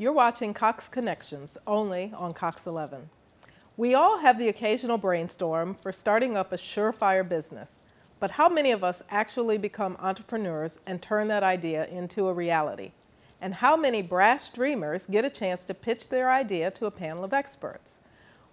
You're watching Cox Connections, only on Cox 11. We all have the occasional brainstorm for starting up a surefire business, but how many of us actually become entrepreneurs and turn that idea into a reality? And how many brash dreamers get a chance to pitch their idea to a panel of experts?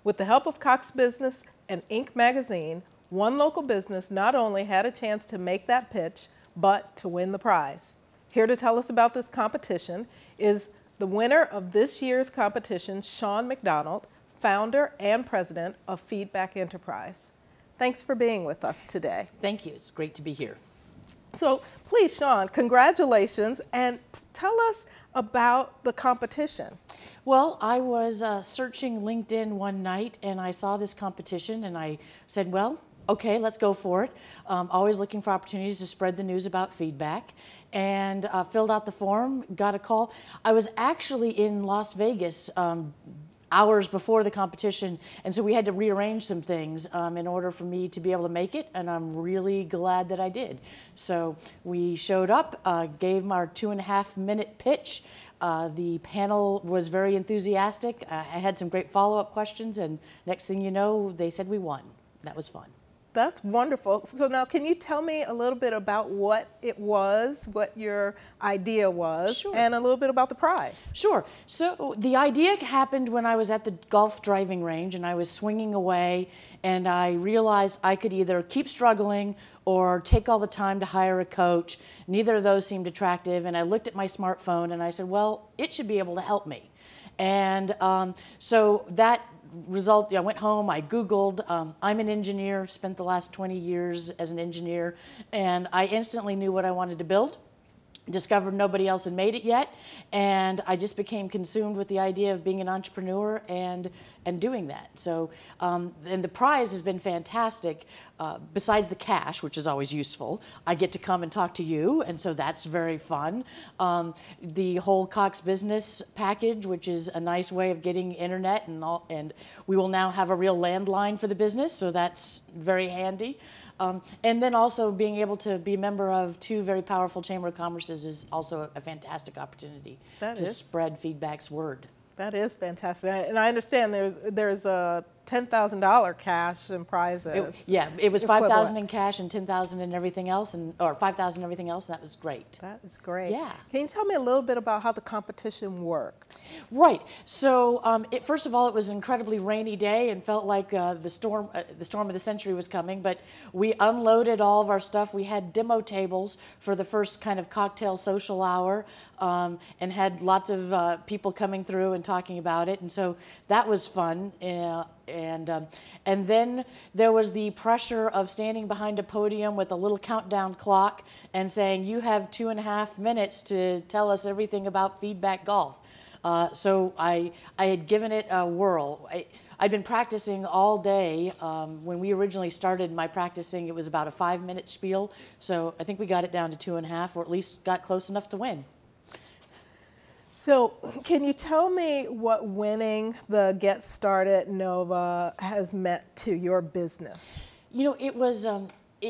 With the help of Cox Business and Inc. magazine, one local business not only had a chance to make that pitch, but to win the prize. Here to tell us about this competition is the winner of this year's competition, Sean McDonald, founder and president of Feedback Enterprise. Thanks for being with us today. Thank you. It's great to be here. So please, Sean, congratulations, and tell us about the competition. Well, I was searching LinkedIn one night and I saw this competition and I said, well, okay, let's go for it. Always looking for opportunities to spread the news about feedback, and filled out the form, got a call. I was actually in Las Vegas hours before the competition, and so we had to rearrange some things in order for me to be able to make it, and I'm really glad that I did. So we showed up, gave our 2.5-minute pitch. The panel was very enthusiastic. I had some great follow-up questions, and next thing you know, they said we won. That was fun. That's wonderful. So now, can you tell me a little bit about what it was, what your idea was, Sure. and a little bit about the prize? Sure. So the idea happened when I was at the golf driving range and I was swinging away, and I realized I could either keep struggling or take all the time to hire a coach. Neither of those seemed attractive, and I looked at my smartphone and I said, well, it should be able to help me. And so that result, I went home, I Googled, I'm an engineer, spent the last 20 years as an engineer, and I instantly knew what I wanted to build. Discovered nobody else had made it yet, and I just became consumed with the idea of being an entrepreneur and doing that. So, and the prize has been fantastic. Besides the cash, which is always useful, I get to come and talk to you, and so that's very fun. The whole Cox Business package, which is a nice way of getting internet and we will now have a real landline for the business, so that's very handy. And then also being able to be a member of 2 very powerful Chamber of Commerces is also a fantastic opportunity to spread feedback's word. That is fantastic. And I understand there's a $10,000 cash and prizes. It was $5,000 in cash and $10,000 in everything else, or $5,000 in everything else, and that was great. That is great. Yeah. Can you tell me a little bit about how the competition worked? Right. So first of all, it was an incredibly rainy day and felt like the storm of the century was coming. But we unloaded all of our stuff. We had demo tables for the first kind of cocktail social hour, and had lots of people coming through and talking about it. And so that was fun. And then there was the pressure of standing behind a podium with a little countdown clock and saying, you have 2.5 minutes to tell us everything about feedback golf. So I had given it a whirl. I'd been practicing all day. When we originally started my practicing, it was about a 5-minute spiel. So I think we got it down to 2.5, or at least got close enough to win. So can you tell me what winning the Get Started Nova has meant to your business? You know, it was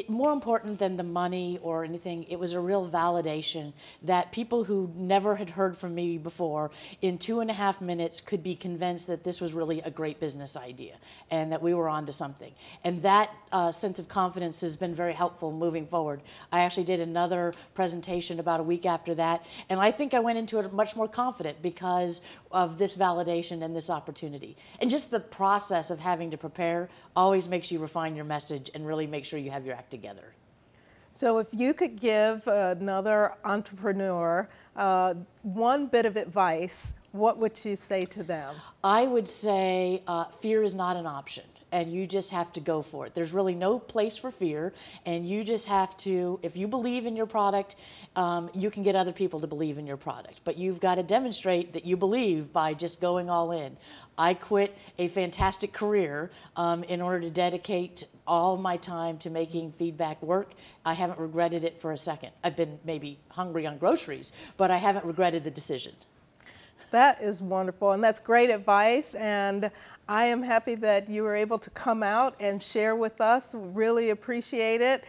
more important than the money or anything. It was a real validation that people who never had heard from me before in 2.5 minutes could be convinced that this was really a great business idea and that we were onto something. And that sense of confidence has been very helpful moving forward. I actually did another presentation about a week after that, and I think I went into it much more confident because of this validation and this opportunity. And just the process of having to prepare always makes you refine your message and really make sure you have your act together. So if you could give another entrepreneur one bit of advice, what would you say to them? I would say fear is not an option, and you just have to go for it. There's really no place for fear, and you just have to, if you believe in your product, you can get other people to believe in your product. But you've got to demonstrate that you believe by just going all in. I quit a fantastic career in order to dedicate all my time to making feedback work. I haven't regretted it for a second. I've been maybe hungry on groceries, but I haven't regretted the decision. That is wonderful, and that's great advice, and I am happy that you were able to come out and share with us. Really appreciate it.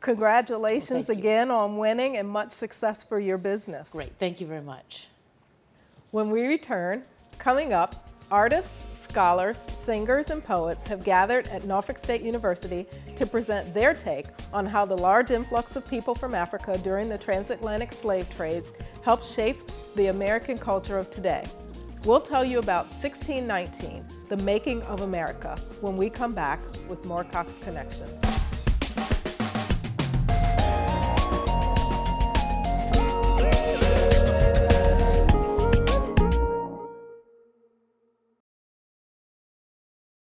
Congratulations again on winning, and much success for your business. Great. Thank you very much. When we return, coming up, artists, scholars, singers, and poets have gathered at Norfolk State University to present their take on how the large influx of people from Africa during the transatlantic slave trades helped shape the American culture of today. We'll tell you about 1619, the making of America, when we come back with more Cox Connections.